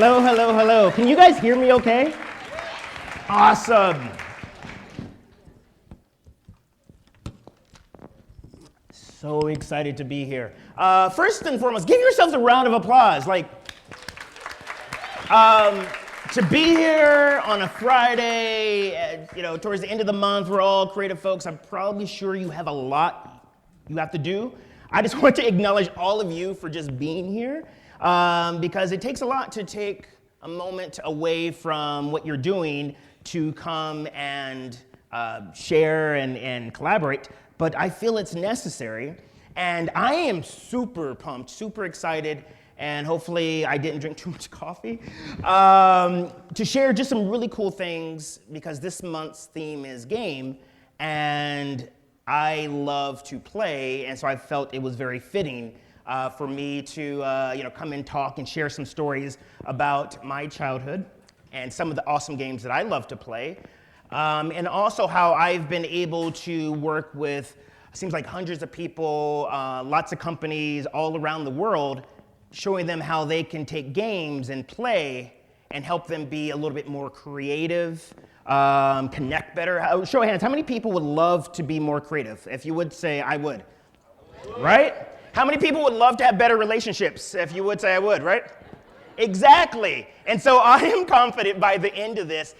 Hello, hello, hello. Can you guys hear me okay? Awesome. So excited to be here. First and foremost, give yourselves a round of applause. To be here on a Friday, towards the end of the month, we're all creative folks. I'm probably sure you have a lot you have to do. I just want to acknowledge all of you for just being here, because it takes a lot to take a moment away from what you're doing to come and share and collaborate, but I feel it's necessary, and I am super pumped, super excited, and hopefully I didn't drink too much coffee, to share just some really cool things, because this month's theme is game, and I love to play, and so I felt it was very fitting for me to come and talk and share some stories about my childhood and some of the awesome games that I love to play, and also how I've been able to work with, seems like hundreds of people, lots of companies all around the world, showing them how they can take games and play and help them be a little bit more creative, connect better. Show of hands, how many people would love to be more creative? If you would say, I would, right? How many people would love to have better relationships? If you would say, I would, right? Exactly. And so I am confident by the end of this,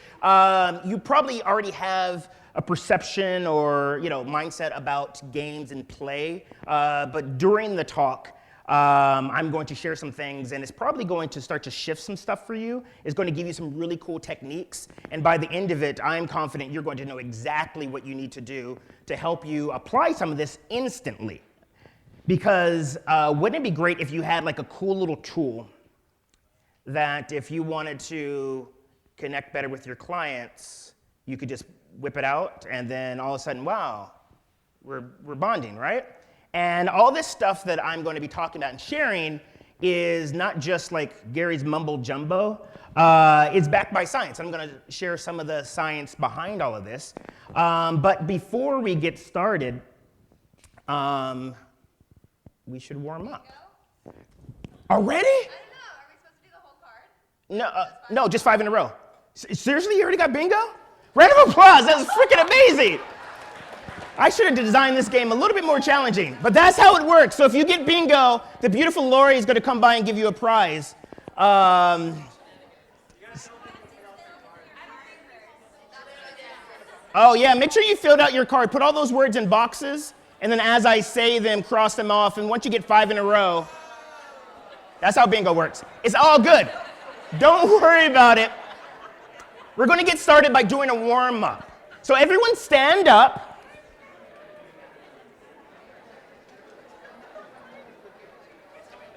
you probably already have a perception or mindset about games and play, but during the talk, I'm going to share some things, and it's probably going to start to shift some stuff for you. It's going to give you some really cool techniques, and by the end of it, I'm confident you're going to know exactly what you need to do to help you apply some of this instantly. Because wouldn't it be great if you had like a cool little tool that if you wanted to connect better with your clients, you could just whip it out, and then all of a sudden, wow, we're bonding, right? And all this stuff that I'm going to be talking about and sharing is not just like Gary's mumble jumbo. It's backed by science. I'm going to share some of the science behind all of this. But before we get started, we should warm up. Already? I don't know. Are we supposed to do the whole card? No, just 5 in a row. Seriously, you already got bingo? Round of applause. That was freaking amazing. I should have designed this game a little bit more challenging, but that's how it works. So if you get bingo, the beautiful Lori is going to come by and give you a prize. Oh yeah, make sure you filled out your card. Put all those words in boxes, and then as I say them, cross them off, and once you get 5 in a row, that's how bingo works. It's all good. Don't worry about it. We're going to get started by doing a warm-up. So everyone stand up.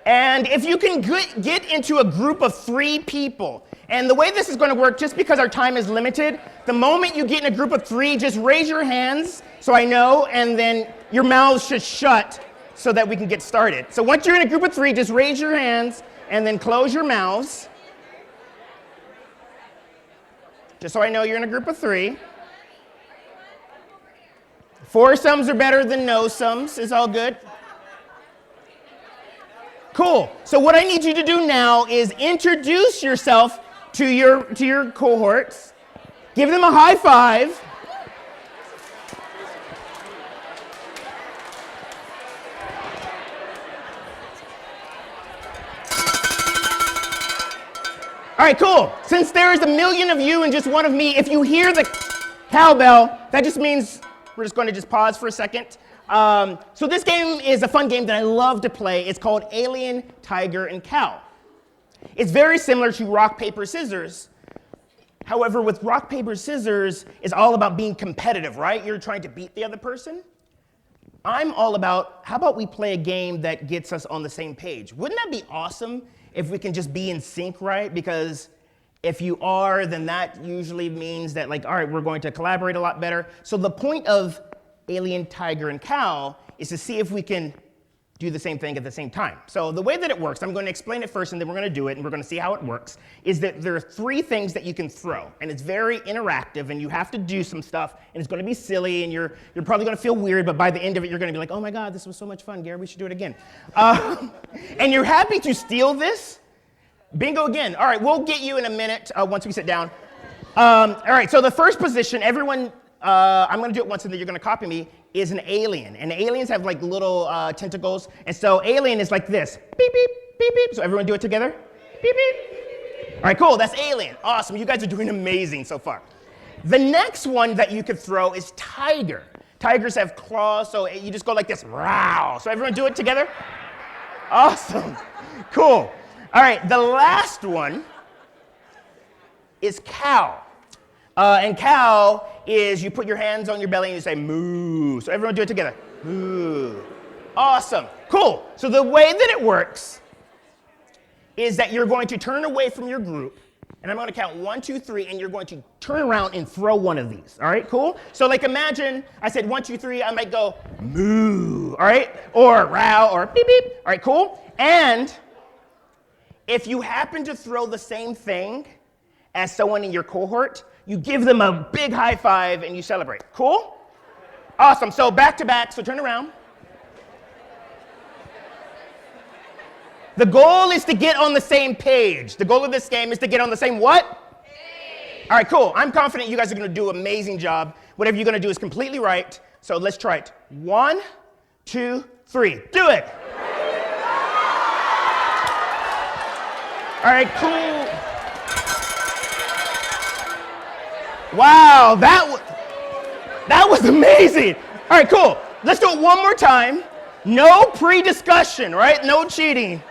And if you can get into a group of 3 people, and the way this is going to work, just because our time is limited, the moment you get in a group of 3, just raise your hands so I know, and then your mouths should shut so that we can get started. So once you're in a group of 3, just raise your hands and then close your mouths. Just so I know you're in a group of 3. 4-sums are better than no-sums. It's all good. Cool. So what I need you to do now is introduce yourself to your cohorts. Give them a high five. All right, cool. Since there is a million of you and just one of me, if you hear the cowbell, that just means we're just going to just pause for a second. So this game is a fun game that I love to play. It's called Alien, Tiger, and Cow. It's very similar to rock, paper, scissors. However, with rock, paper, scissors, it's all about being competitive, right? You're trying to beat the other person. I'm all about, how about we play a game that gets us on the same page? Wouldn't that be awesome if we can just be in sync, right? Because if you are, then that usually means that, like, all right, we're going to collaborate a lot better. So the point of Alien, Tiger, and Cow is to see if we can do the same thing at the same time. So the way that it works, I'm going to explain it first and then we're going to do it and we're going to see how it works, is that there are 3 things that you can throw, and it's very interactive, and you have to do some stuff, and it's going to be silly, and you're probably going to feel weird, but by the end of it you're going to be like, oh my god, this was so much fun, Gary, we should do it again. And you're happy to steal this, Bingo again. All right, we'll get you in a minute once we sit down. All right, so the first position, everyone, I'm going to do it once and then you're going to copy me, is an alien. And aliens have like little tentacles. And so alien is like this. Beep, beep, beep, beep. So everyone do it together. Beep, beep. All right, cool. That's alien. Awesome. You guys are doing amazing so far. The next one that you could throw is tiger. Tigers have claws, so you just go like this. Wow. So everyone do it together. Awesome. Cool. All right, the last one is cow. And cow is you put your hands on your belly and you say moo. So everyone do it together. Moo. Awesome. Cool. So the way that it works is that you're going to turn away from your group, and I'm going to count 1, 2, 3, and you're going to turn around and throw one of these. All right, cool? So like imagine I said 1, 2, 3, I might go moo, all right? Or row, or beep, beep. All right, cool? And if you happen to throw the same thing as someone in your cohort, you give them a big high five and you celebrate. Cool? Awesome. So back to back. So turn around. The goal is to get on the same page. The goal of this game is to get on the same what? Page. All right, cool. I'm confident you guys are going to do an amazing job. Whatever you're going to do is completely right. So let's try it. 1, 2, 3. Do it. All right, cool. Wow, that was amazing. All right, cool. Let's do it one more time. No pre-discussion, right? No cheating.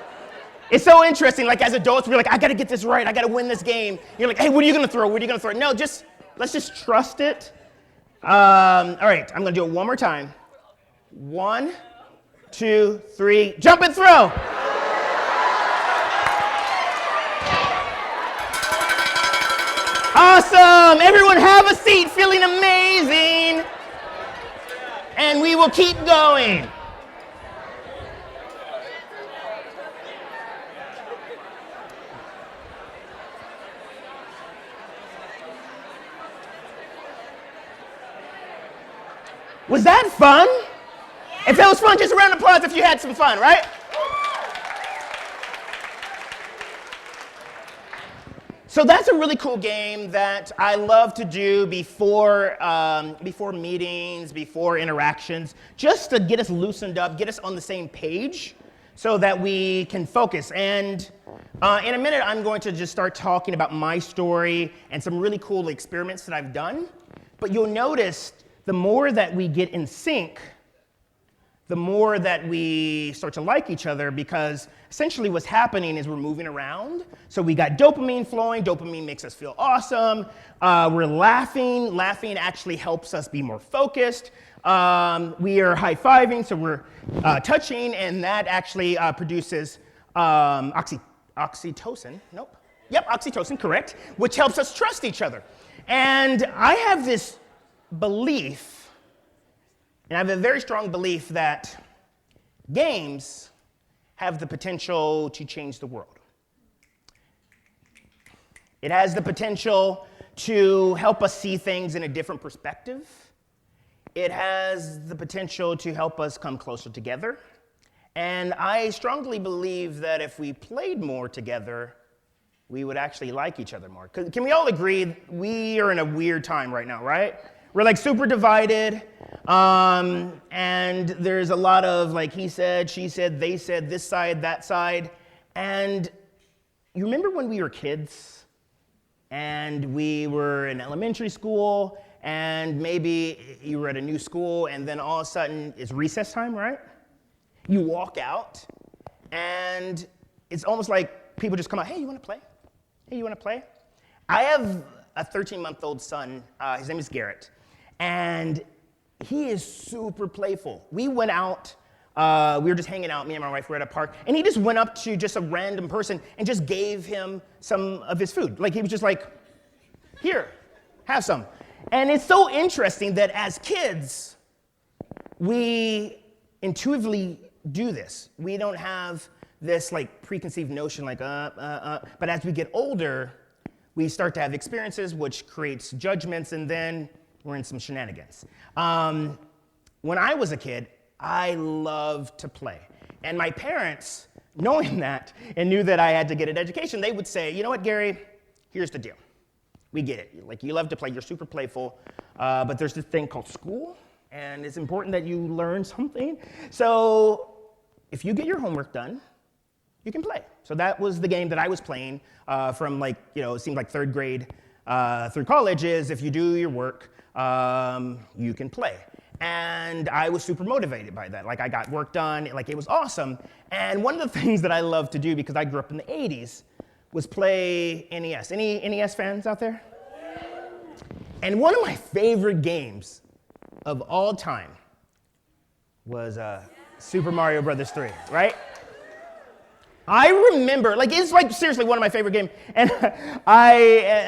It's so interesting. Like as adults, we're like, I got to get this right. I got to win this game. You're like, hey, what are you going to throw? What are you going to throw? No, let's just trust it. All right, I'm going to do it one more time. 1, 2, 3. Jump and throw. Awesome! Everyone have a seat, feeling amazing. And we will keep going. Was that fun? If it was fun, just a round of applause if you had some fun, right? So that's a really cool game that I love to do before meetings, before interactions, just to get us loosened up, get us on the same page so that we can focus. And in a minute, I'm going to just start talking about my story and some really cool experiments that I've done. But you'll notice the more that we get in sync, the more that we start to like each other, because essentially what's happening is we're moving around. So we got dopamine flowing. Dopamine makes us feel awesome. We're laughing. Laughing actually helps us be more focused. We are high-fiving, so we're touching, and that actually produces oxytocin. Nope. Yep, oxytocin, correct, which helps us trust each other. And I have this belief, and I have a very strong belief that games have the potential to change the world. It has the potential to help us see things in a different perspective. It has the potential to help us come closer together. And I strongly believe that if we played more together, we would actually like each other more. Can we all agree we are in a weird time right now, right? We're like super divided, and there's a lot of like he said, she said, they said, this side, that side. And you remember when we were kids and we were in elementary school and maybe you were at a new school and then all of a sudden it's recess time, right? You walk out and it's almost like people just come out, hey, you want to play? Hey, you want to play? I have a 13-month-old son, his name is Garrett. And he is super playful. We went out, we were just hanging out, me and my wife were at a park, and he just went up to just a random person and just gave him some of his food. Like he was just like, here, have some. And it's so interesting that as kids, we intuitively do this. We don't have this like preconceived notion like, but as we get older, we start to have experiences which creates judgments, and then we're in some shenanigans. When I was a kid, I loved to play. And my parents knowing that and knew that I had to get an education, they would say, you know what, Gary, here's the deal. We get it. Like, you love to play, you're super playful, but there's this thing called school, and it's important that you learn something. So if you get your homework done, you can play. So that was the game that I was playing from like, it seemed like third grade through college is if you do your work, you can play. And I was super motivated by that. Like, I got work done, like it was awesome. And one of the things that I love to do, because I grew up in the 80s, was play NES. Any NES fans out there? And one of my favorite games of all time was Super Mario Brothers 3, right? I remember, like, it's like seriously one of my favorite games. And I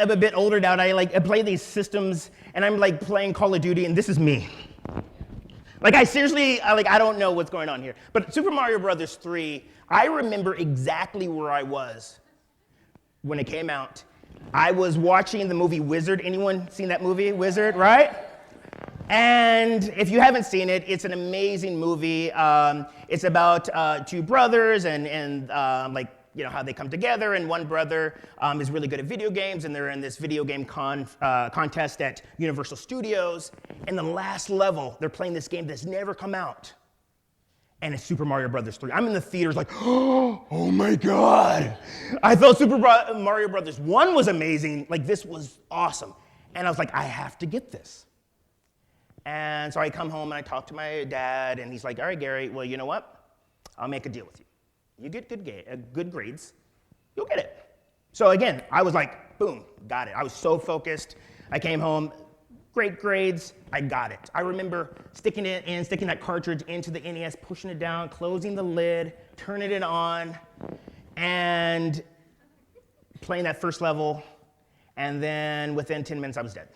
am a bit older now, and I play these systems, and I'm like playing Call of Duty, and this is me. Like, I seriously, I don't know what's going on here. But Super Mario Brothers 3, I remember exactly where I was when it came out. I was watching the movie Wizard. Anyone seen that movie, Wizard, right? And if you haven't seen it, it's an amazing movie. It's about two brothers and how they come together. And one brother is really good at video games, and they're in this video game contest at Universal Studios. And the last level, they're playing this game that's never come out. And it's Super Mario Brothers 3. I'm in the theaters like, oh my God. I thought Super Mario Brothers 1 was amazing. Like, this was awesome. And I was like, I have to get this. And so I come home and I talk to my dad, and he's like, all right, Gary, well, you know what? I'll make a deal with you. You get good grades, you'll get it. So again, I was like, boom, got it. I was so focused. I came home, great grades, I got it. I remember sticking that cartridge into the NES, pushing it down, closing the lid, turning it on, and playing that first level, and then within 10 minutes I was dead.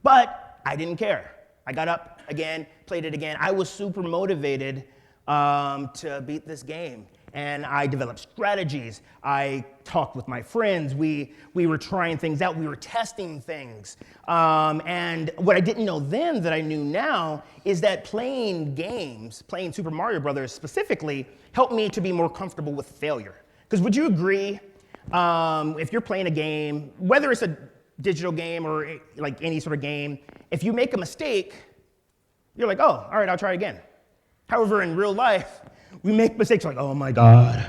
But I didn't care. I got up again, played it again. I was super motivated to beat this game. And I developed strategies. I talked with my friends. We were trying things out. We were testing things. And what I didn't know then that I knew now is that playing games, playing Super Mario Brothers specifically, helped me to be more comfortable with failure. Because would you agree, if you're playing a game, whether it's a digital game or like any sort of game, if you make a mistake, you're like, oh, all right, I'll try again. However, in real life, we make mistakes like, oh my God,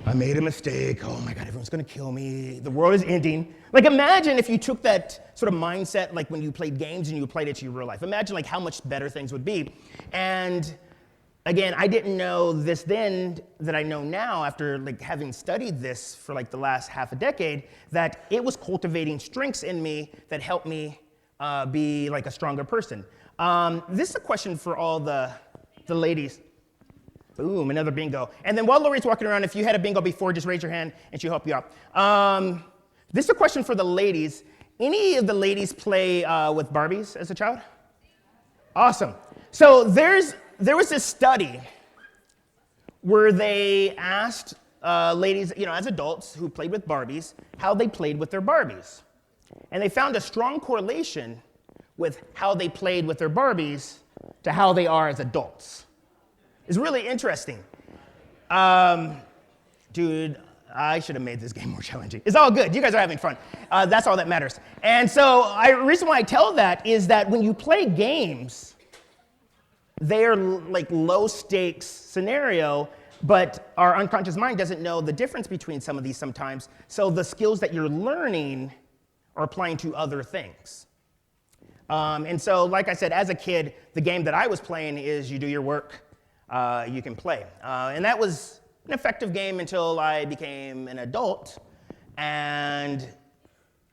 I made a mistake. Oh my God, everyone's gonna kill me. The world is ending. Like, imagine if you took that sort of mindset, like when you played games and you applied it to your real life. Imagine like how much better things would be. And again, I didn't know this then that I know now after like having studied this for like the last half a decade, that it was cultivating strengths in me that helped me be like a stronger person. This is a question for all the ladies. Boom, another bingo. And then while Lori's walking around, if you had a bingo before, just raise your hand and she'll help you out. This is a question for the ladies. Any of the ladies play with Barbies as a child? Awesome. So there was this study where they asked ladies, as adults who played with Barbies, how they played with their Barbies. And they found a strong correlation with how they played with their Barbies to how they are as adults. It's really interesting. Dude, I should have made this game more challenging. It's all good. You guys are having fun. That's all that matters. And so the reason why I tell that is that when you play games, they are like low stakes scenario, but our unconscious mind doesn't know the difference between some of these sometimes. So the skills that you're learning are applying to other things. And so, like I said, as a kid, the game that I was playing is you do your work, you can play. And that was an effective game until I became an adult, and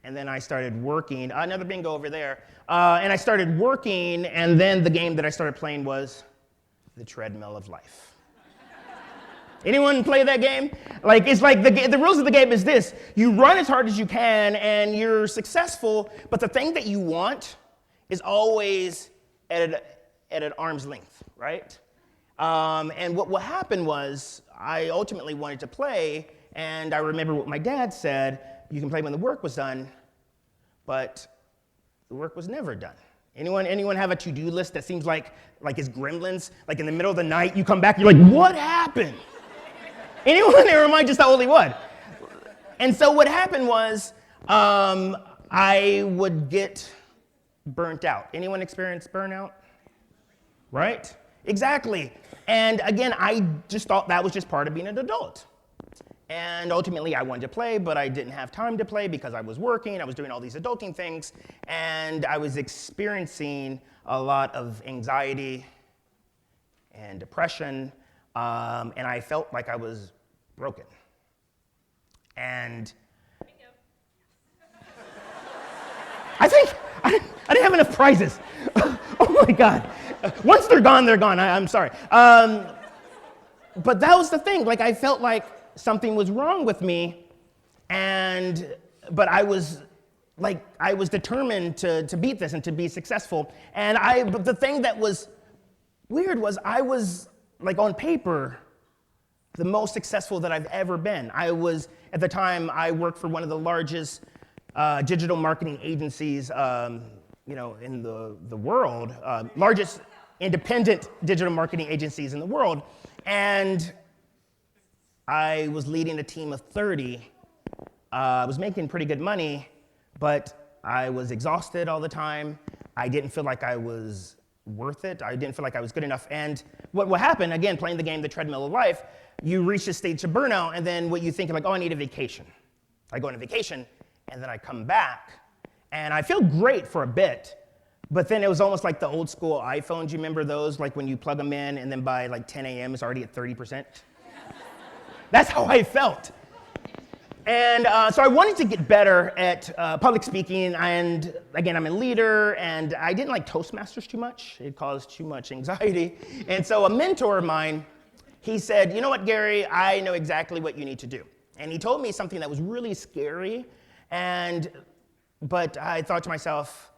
then I started working. Another bingo over there. And I started working, and then the game that I started playing was the treadmill of life. Anyone play that game? Like, it's like the rules of the game is this. You run as hard as you can, and you're successful, but the thing that you want is always at an arm's length, right? And what happened was I ultimately wanted to play, and I remember what my dad said, you can play when the work was done, but the work was never done. Anyone have a to-do list that seems like it's gremlins? Like in the middle of the night, you come back, you're like, what happened? Anyone here remind just how old he would? And so what happened was I would get burnt out. Anyone experience burnout? Right? Exactly. And again, I just thought that was just part of being an adult. And ultimately, I wanted to play, but I didn't have time to play because I was working, I was doing all these adulting things, and I was experiencing a lot of anxiety and depression, and I felt like I was broken. And I think I didn't have enough prizes. Oh my God. Once they're gone, they're gone. I'm sorry. But that was the thing. Like, I felt like something was wrong with me, but I was determined to beat this and to be successful. But the thing that was weird was I was, like, on paper, the most successful that I've ever been. At the time, I worked for one of the largest digital marketing agencies, in the world, largest independent digital marketing agencies in the world, and I was leading a team of 30. I was making pretty good money, but I was exhausted all the time. I didn't feel like I was worth it. I didn't feel like I was good enough. And what happened, again, playing the game, the treadmill of life, you reach a stage of burnout, and then what you think, like, oh, I need a vacation. I go on a vacation, and then I come back, and I feel great for a bit, but then it was almost like the old school iPhones. You remember those, like when you plug them in, and then by like 10 a.m. it's already at 30%? That's how I felt. And so I wanted to get better at public speaking, and again, I'm a leader, and I didn't like Toastmasters too much. It caused too much anxiety. And so a mentor of mine, he said, you know what, Gary, I know exactly what you need to do. And he told me something that was really scary, but I thought to myself,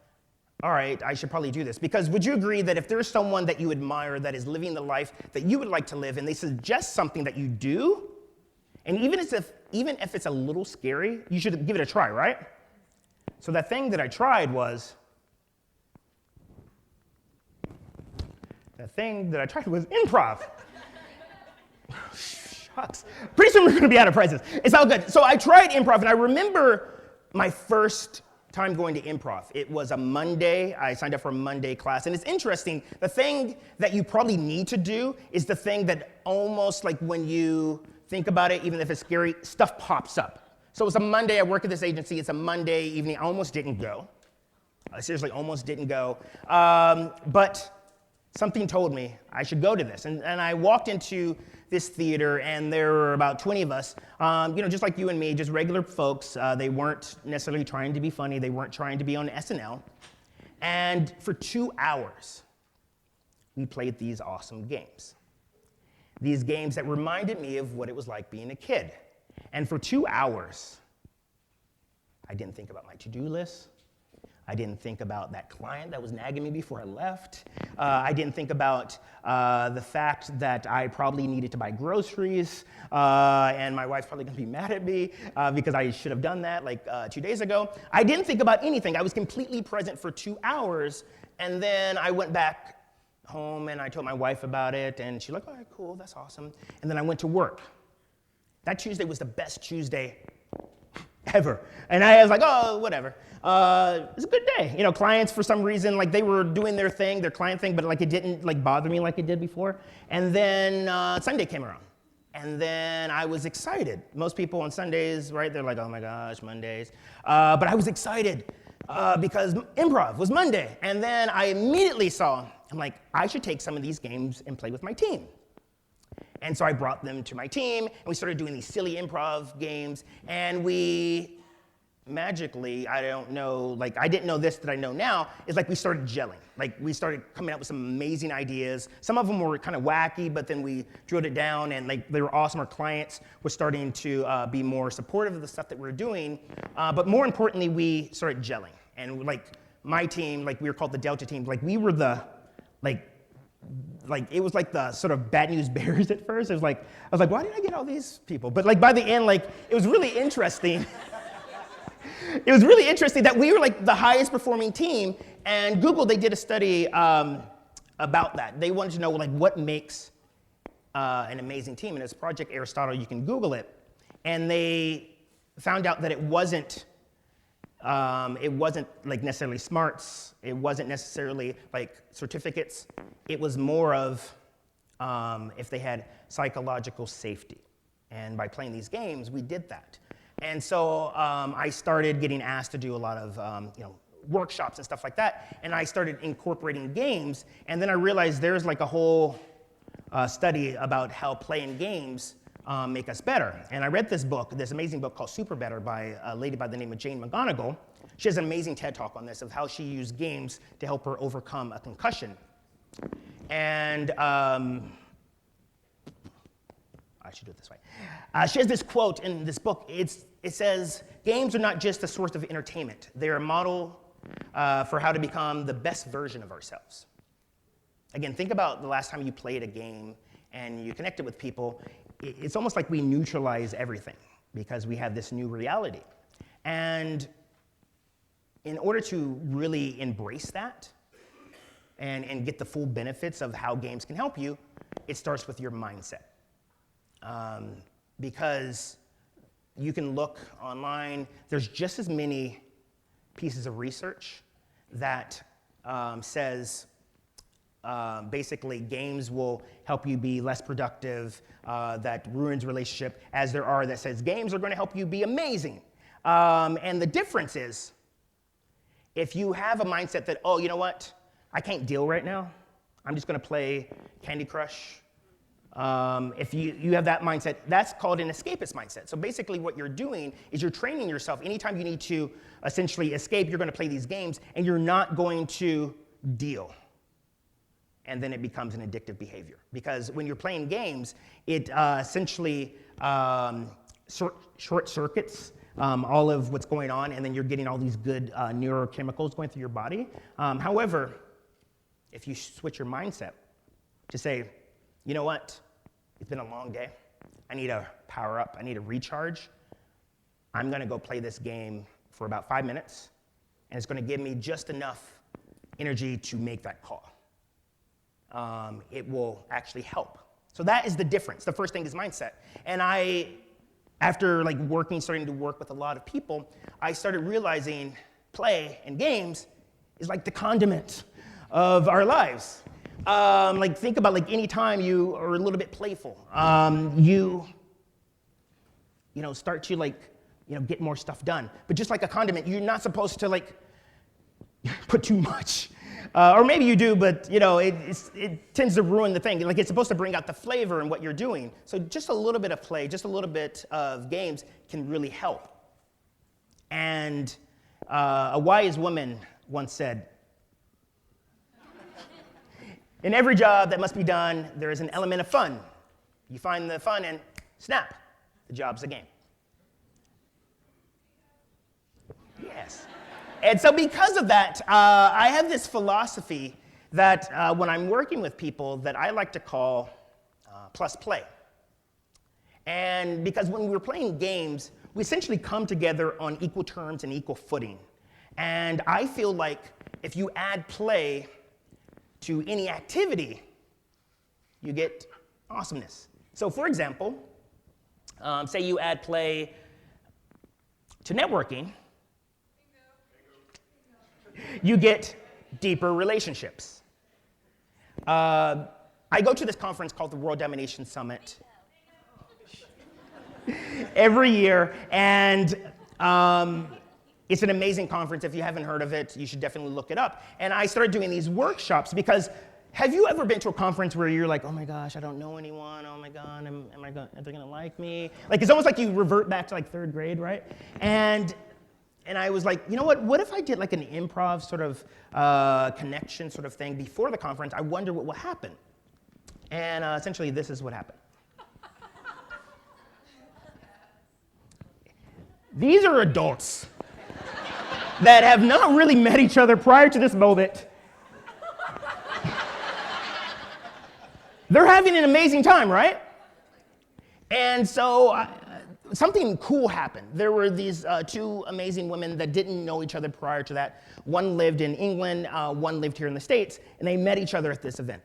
all right, I should probably do this. Because would you agree that if there's someone that you admire that is living the life that you would like to live, and they suggest something that you do, and even if it's a little scary, you should give it a try, right? So that thing that I tried was improv. Shucks. Pretty soon we're going to be out of prizes. It's all good. So I tried improv, and I remember my first time going to improv. It was a Monday. I signed up for a Monday class. And it's interesting. The thing that you probably need to do is the thing that almost like when you think about it, even if it's scary, stuff pops up. So it's a Monday. I work at this agency. It's a Monday evening. I almost didn't go. I seriously almost didn't go. But something told me I should go to this. And I walked into this theater, and there were about 20 of us, just like you and me, just regular folks. They weren't necessarily trying to be funny. They weren't trying to be on SNL. And for 2 hours, we played these awesome games. These games that reminded me of what it was like being a kid. And for 2 hours, I didn't think about my to-do list. I didn't think about that client that was nagging me before I left. I didn't think about the fact that I probably needed to buy groceries, and my wife's probably gonna be mad at me because I should have done that like 2 days ago. I didn't think about anything. I was completely present for 2 hours, and then I went back home and I told my wife about it, and she's like, all right, cool, that's awesome. And then I went to work. That Tuesday was the best Tuesday ever. And I was like, oh, whatever. It was a good day. Clients, for some reason, like, they were doing their thing, their client thing, but like it didn't like bother me like it did before. And then Sunday came around. And then I was excited. Most people on Sundays, right, they're like, oh my gosh, Mondays. But I was excited because improv was Monday. And then I immediately I'm like, I should take some of these games and play with my team. And so I brought them to my team, and we started doing these silly improv games, and we magically, I don't know, like, I didn't know this that I know now, is like we started gelling. Like, we started coming up with some amazing ideas. Some of them were kind of wacky, but then we drilled it down, and like they were awesome. Our clients were starting to be more supportive of the stuff that we were doing. But more importantly, we started gelling. And like my team, like we were called the Delta team, like we were the, like it was like the sort of Bad News Bears at first. I was like, why did I get all these people? But like by the end, like it was really interesting. It was really interesting that we were like the highest performing team, and Google, they did a study about that. They wanted to know like what makes an amazing team, and it's Project Aristotle. You can Google it, and they found out that it wasn't like necessarily smarts. It wasn't necessarily like certificates. It was more of if they had psychological safety. And by playing these games, we did that. And so I started getting asked to do a lot of workshops and stuff like that. And I started incorporating games. And then I realized there's like a whole study about how playing games make us better. And I read this book, this amazing book called Super Better by a lady by the name of Jane McGonigal. She has an amazing TED Talk on this of how she used games to help her overcome a concussion. And I should do it this way. She has this quote in this book. It says, games are not just a source of entertainment. They're a model for how to become the best version of ourselves. Again, think about the last time you played a game and you connected with people. It's almost like we neutralize everything because we have this new reality. And in order to really embrace that and get the full benefits of how games can help you, it starts with your mindset. Because you can look online, there's just as many pieces of research that says basically games will help you be less productive, that ruins relationship, as there are that says games are going to help you be amazing. And the difference is, if you have a mindset that, oh, you know what, I can't deal right now, I'm just going to play Candy Crush. If you have that mindset, that's called an escapist mindset. So basically what you're doing is you're training yourself. Anytime you need to essentially escape, you're going to play these games, and you're not going to deal. And then it becomes an addictive behavior. Because when you're playing games, it essentially short circuits all of what's going on, and then you're getting all these good neurochemicals going through your body. However, if you switch your mindset to say, you know what, it's been a long day, I need to power up, I need to recharge, I'm going to go play this game for about 5 minutes, and it's going to give me just enough energy to make that call. It will actually help. So that is the difference. The first thing is mindset. And after starting to work with a lot of people, I started realizing play and games is like the condiment of our lives. Think about any time you are a little bit playful, you start to get more stuff done. But just like a condiment, you're not supposed to put too much. Or maybe you do, but it tends to ruin the thing. It's supposed to bring out the flavor in what you're doing. So just a little bit of play, just a little bit of games can really help. And a wise woman once said, in every job that must be done, there is an element of fun. You find the fun and snap, the job's a game. Yes. And so because of that, I have this philosophy that when I'm working with people that I like to call plus play. And because when we're playing games, we essentially come together on equal terms and equal footing. And I feel like if you add play to any activity, you get awesomeness. So for example, say you add play to networking, you get deeper relationships. I go to this conference called the World Domination Summit every year, and it's an amazing conference. If you haven't heard of it, you should definitely look it up. And I started doing these workshops because have you ever been to a conference where you're like, oh my gosh, I don't know anyone, oh my God, are they gonna like me? It's almost like you revert back to third grade, right? And I was like, you know what if I did an improv sort of connection sort of thing before the conference? I wonder what will happen. And essentially this is what happened. These are adults that have not really met each other prior to this moment. They're having an amazing time, right? And so something cool happened. There were these two amazing women that didn't know each other prior to that. One lived in England, one lived here in the States, and they met each other at this event.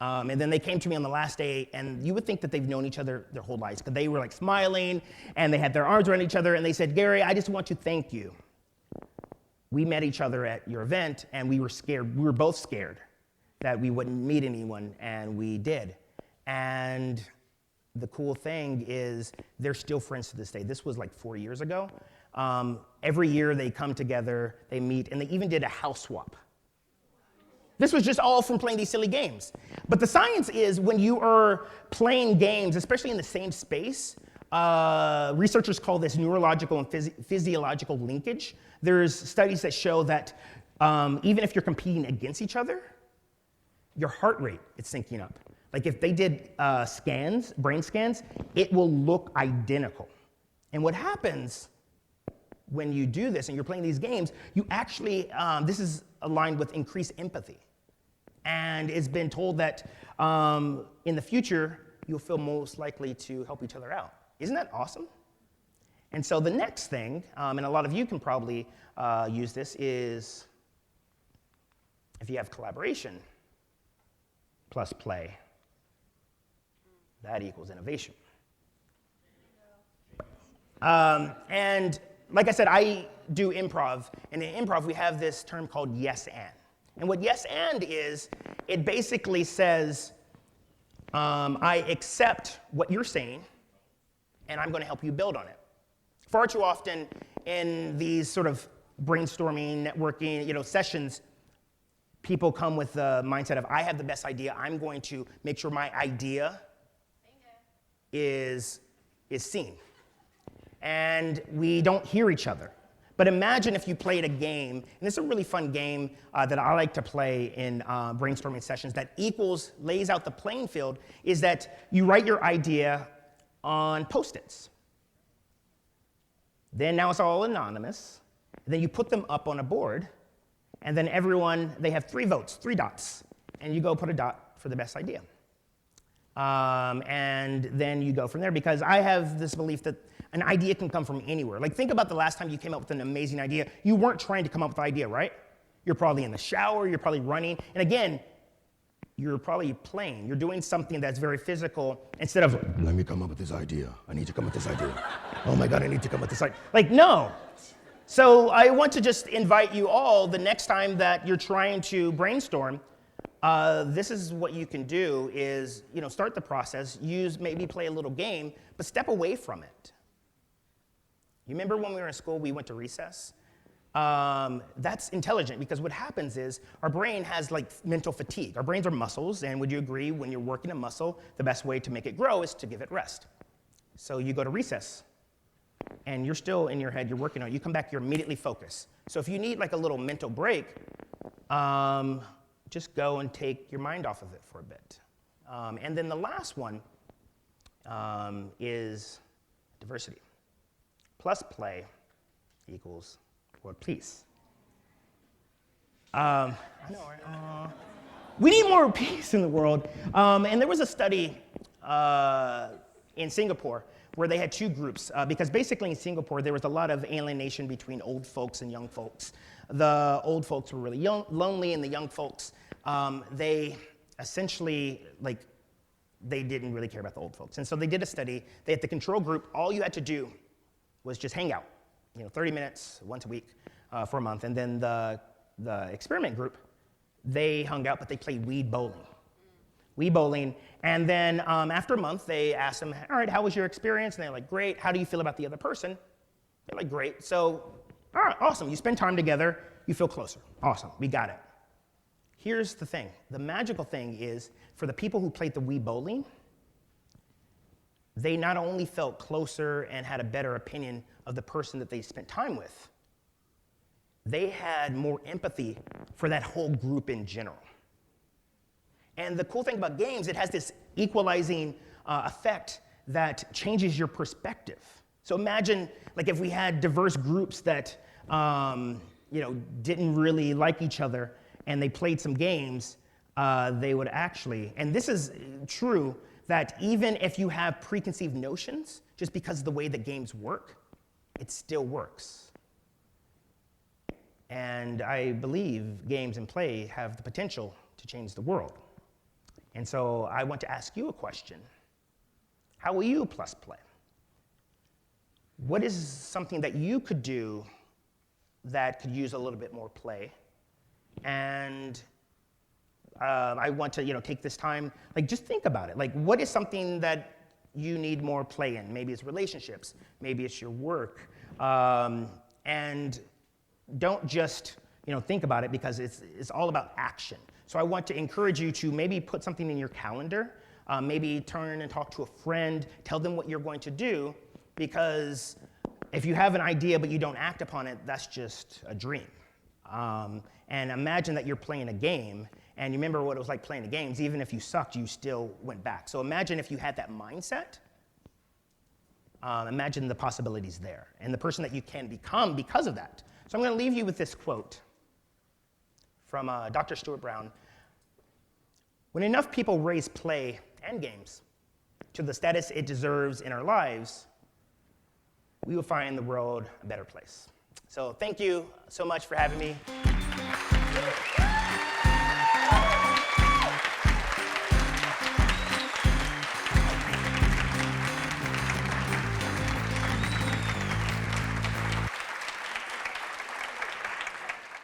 And then they came to me on the last day, and you would think that they've known each other their whole lives, because they were like smiling, and they had their arms around each other, and they said, Gary, I just want to thank you. We met each other at your event, and we were scared. We were both scared that we wouldn't meet anyone, and we did. And the cool thing is they're still friends to this day. This was like 4 years ago. Every year they come together, they meet, and they even did a house swap. This was just all from playing these silly games. But the science is when you are playing games, especially in the same space, researchers call this neurological and physiological linkage. There's studies that show that even if you're competing against each other, your heart rate is syncing up. Like if they did brain scans, it will look identical. And what happens when you do this and you're playing these games, you actually, this is aligned with increased empathy. And it's been told that in the future, you'll feel most likely to help each other out. Isn't that awesome? And so the next thing, and a lot of you can probably use this, is if you have collaboration plus play, that equals innovation. And like I said, I do improv, and in improv we have this term called yes and. And what yes and is, it basically says, I accept what you're saying, and I'm going to help you build on it. Far too often in these sort of brainstorming, networking, sessions, people come with the mindset of, I have the best idea, I'm going to make sure my idea is seen. And we don't hear each other. But imagine if you played a game, and this is a really fun game that I like to play in brainstorming sessions that lays out the playing field, is that you write your idea on Post-its. Then now it's all anonymous. And then you put them up on a board, and then they have 3 votes, 3 dots, and you go put a dot for the best idea. And then you go from there, because I have this belief that an idea can come from anywhere. Like, think about the last time you came up with an amazing idea. You weren't trying to come up with the idea, right? You're probably in the shower, you're probably running, and again, you're probably playing. You're doing something that's very physical instead of, let me come up with this idea. I need to come up with this idea. Oh my God, I need to come up with this idea. Like, no. So I want to just invite you all, the next time that you're trying to brainstorm, this is what you can do is, start the process, maybe play a little game, but step away from it. You remember when we were in school, we went to recess? That's intelligent, because what happens is our brain has like mental fatigue. Our brains are muscles, and would you agree when you're working a muscle, the best way to make it grow is to give it rest. So you go to recess, and you're still in your head, you're working on it. You come back, you're immediately focused. So if you need like a little mental break, just go and take your mind off of it for a bit. And then the last one is diversity. Plus play equals world peace. I know, right? We need more peace in the world. And there was a study in Singapore where they had 2 groups, because basically in Singapore there was a lot of alienation between old folks and young folks. The old folks were really lonely, and the young folks, they essentially, they didn't really care about the old folks. And so they did a study. They had the control group. All you had to do was just hang out, 30 minutes once a week for a month. And then the experiment group, they hung out, but they played weed bowling. And then after a month, they asked them, all right, how was your experience? And they're like, great. How do you feel about the other person? They're like, great. So, all right, awesome. You spend time together, you feel closer. Awesome, we got it. Here's the thing. The magical thing is, for the people who played the weed bowling, they not only felt closer and had a better opinion of the person that they spent time with, they had more empathy for that whole group in general. And the cool thing about games, it has this equalizing effect that changes your perspective. So imagine, if we had diverse groups that, didn't really like each other, and they played some games, they would actually, and this is true, that even if you have preconceived notions, just because of the way that games work, it still works. And I believe games and play have the potential to change the world. And so I want to ask you a question. How will you plus play? What is something that you could do that could use a little bit more play? And I want to, take this time, just think about it. What is something that you need more play in? Maybe it's relationships, maybe it's your work. And don't just, think about it, because it's all about action. So I want to encourage you to maybe put something in your calendar, maybe turn and talk to a friend, tell them what you're going to do, because if you have an idea but you don't act upon it, that's just a dream. And imagine that you're playing a game, and you remember what it was like playing the games. Even if you sucked, you still went back. So imagine if you had that mindset. Imagine the possibilities there, and the person that you can become because of that. So I'm going to leave you with this quote from Dr. Stuart Brown. When enough people raise play and games to the status it deserves in our lives, we will find the world a better place. So thank you so much for having me.